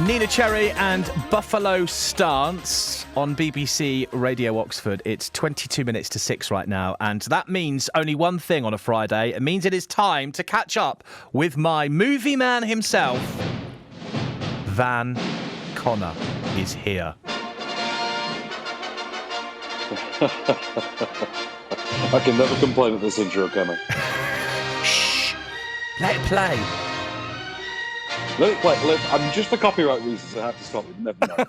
Nina Cherry and Buffalo Stance on BBC Radio Oxford. It's 22 minutes to 6 right now, and that means only one thing on a Friday. It means it is time to catch up with my movie man himself. Van Connor is here. I can never complain with this intro, can I? Shh! Let it play. Let it play. I'm just for copyright reasons. I have to stop it. Never mind.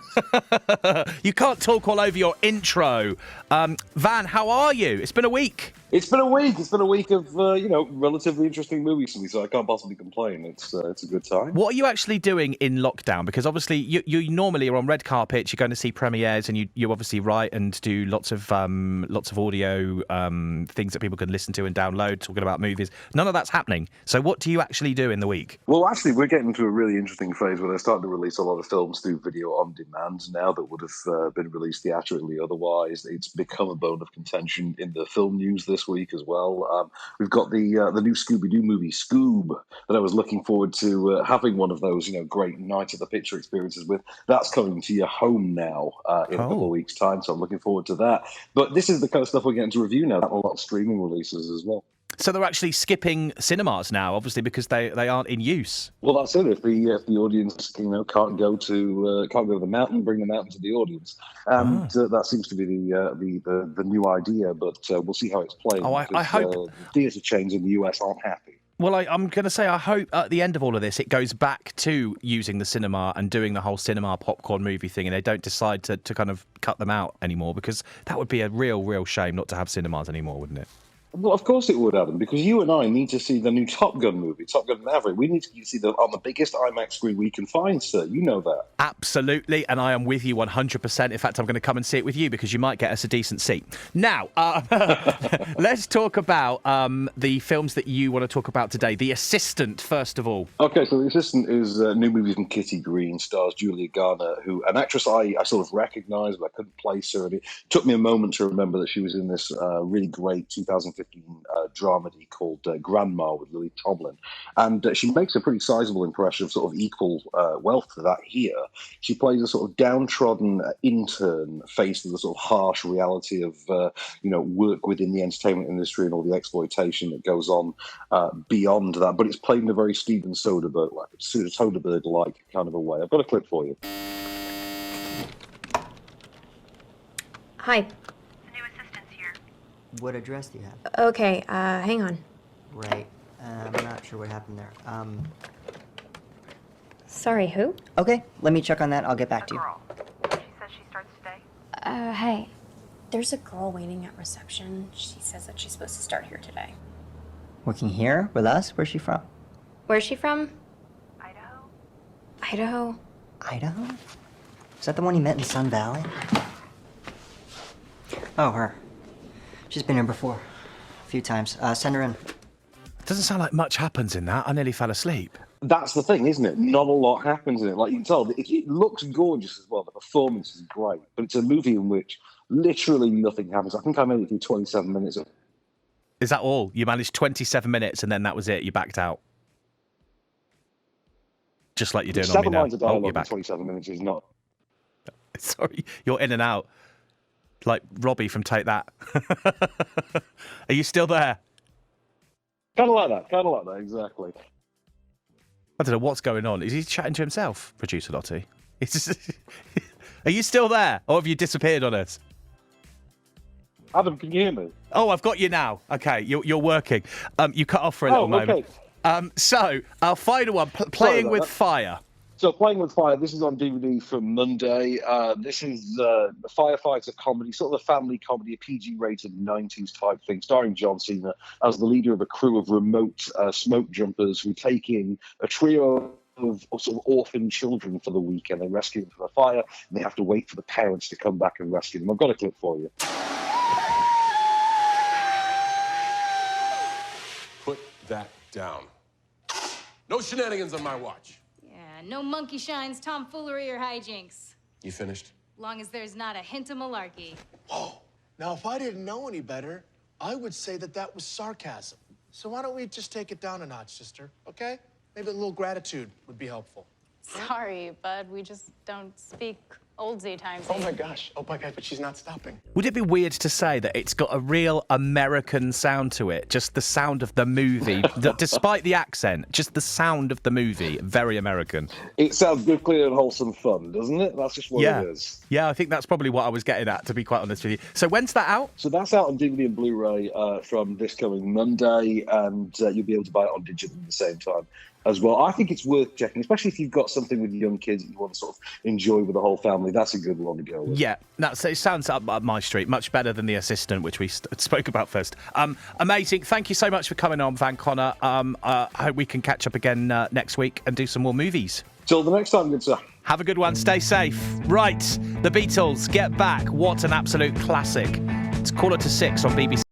You can't talk all over your intro. Van, how are you? It's been a week. It's been a week. It's been a week of relatively interesting movies for me, so I can't possibly complain. It's a good time. What are you actually doing in lockdown? Because obviously you normally are on red carpets. You're going to see premieres, and you obviously write and do lots of audio things that people can listen to and download, talking about movies. None of that's happening. So what do you actually do in the week? Well, actually, we're getting into a really interesting phase where they're starting to release a lot of films through video on demand now that would have been released theatrically otherwise. It's become a bone of contention in the film news this week as well. We've got the new Scooby-Doo movie, Scoob, that I was looking forward to having one of those great Night at the Picture experiences with. That's coming to your home now in a couple of weeks' time, so I'm looking forward to that. But this is the kind of stuff we're getting to review now. A lot of streaming releases as well. So they're actually skipping cinemas now, obviously, because they aren't in use. Well, that's it. If the audience can't go to the mountain, bring them out into the audience, and that seems to be the new idea. But we'll see how it's played. Oh, I hope theatre chains in the US aren't happy. Well, I'm going to say I hope at the end of all of this it goes back to using the cinema and doing the whole cinema popcorn movie thing, and they don't decide to kind of cut them out anymore, because that would be a real shame not to have cinemas anymore, wouldn't it? Well, of course it would, Adam, because you and I need to see the new Top Gun movie, Top Gun Maverick. We need to see them on the biggest IMAX screen we can find, sir. You know that. Absolutely, and I am with you 100%. In fact, I'm going to come and see it with you because you might get us a decent seat. Now, let's talk about the films that you want to talk about today. The Assistant, first of all. Okay, so The Assistant is a new movie from Kitty Green, stars Julia Garner, who an actress I sort of recognised, but I couldn't place her. And it took me a moment to remember that she was in this really great 2015 dramedy called Grandma with Lily Tomlin. And she makes a pretty sizable impression of sort of equal wealth to that here. She plays a sort of downtrodden intern faced with the sort of harsh reality of, work within the entertainment industry and all the exploitation that goes on beyond that. But it's played in a very Steven Soderbergh-like kind of a way. I've got a clip for you. Hi. What address do you have? Okay, hang on. Right. I'm not sure what happened there. Sorry, who? Okay, let me check on that. I'll get back to you. Girl. She says she starts today. Hey. There's a girl waiting at reception. She says that she's supposed to start here today. Working here with us? Where's she from? Where's she from? Idaho? Idaho? Idaho? Is that the one you met in Sun Valley? Oh, her. She's been here before. A few times. Send her in. It doesn't sound like much happens in that. I nearly fell asleep. That's the thing, isn't it? Not a lot happens in it. Like you can tell, it looks gorgeous as well. The performance is great. But it's a movie in which literally nothing happens. I think I made it through 27 minutes. Is that all? You managed 27 minutes and then that was it? You backed out? Just like you're doing on me now. 7 lines of dialogue you're in back. 27 minutes is not... Sorry, you're in and out. Like Robbie from Take That. Are you still there? Kind of like that, exactly. I don't know what's going on. Is he chatting to himself, producer Lottie? Are you still there? Or have you disappeared on us? Adam, can you hear me? Oh, I've got you now. Okay, you're working. You cut off for a little moment. Okay. So, our final one, Playing with Fire. So, Playing with Fire, this is on DVD from Monday. This is a firefighter comedy, sort of a family comedy, a PG-rated 90s type thing, starring John Cena as the leader of a crew of remote smoke jumpers who take in a trio of sort of orphan children for the weekend. They rescue them from a fire, and they have to wait for the parents to come back and rescue them. I've got a clip for you. Put that down. No shenanigans on my watch. Yeah, no monkey shines, tomfoolery, or hijinks. You finished? Long as there's not a hint of malarkey. Whoa. Now, if I didn't know any better, I would say that was sarcasm. So why don't we just take it down a notch, sister, okay? Maybe a little gratitude would be helpful. Sorry, bud. We just don't speak oldsy times. Oh my gosh. Oh my God, but she's not stopping. Would it be weird to say that it's got a real American sound to it? Just the sound of the movie, despite the accent, just the sound of the movie, very American. It sounds good, clean, and wholesome fun, doesn't it? That's just what it is. Yeah, I think that's probably what I was getting at, to be quite honest with you. So when's that out? So that's out on DVD and Blu-ray from this coming Monday, and you'll be able to buy it on digital at the same time as well. I think it's worth checking, especially if you've got something with young kids that you want to sort of enjoy with the whole family. That's a good one to go with. Yeah, it sounds up my street. Much better than The Assistant, which we spoke about first. Amazing. Thank you so much for coming on, Van Connor. I hope we can catch up again next week and do some more movies. Till the next time, good sir. Have a good one. Stay safe. Right, The Beatles, Get Back. What an absolute classic. It's 5:45 on BBC.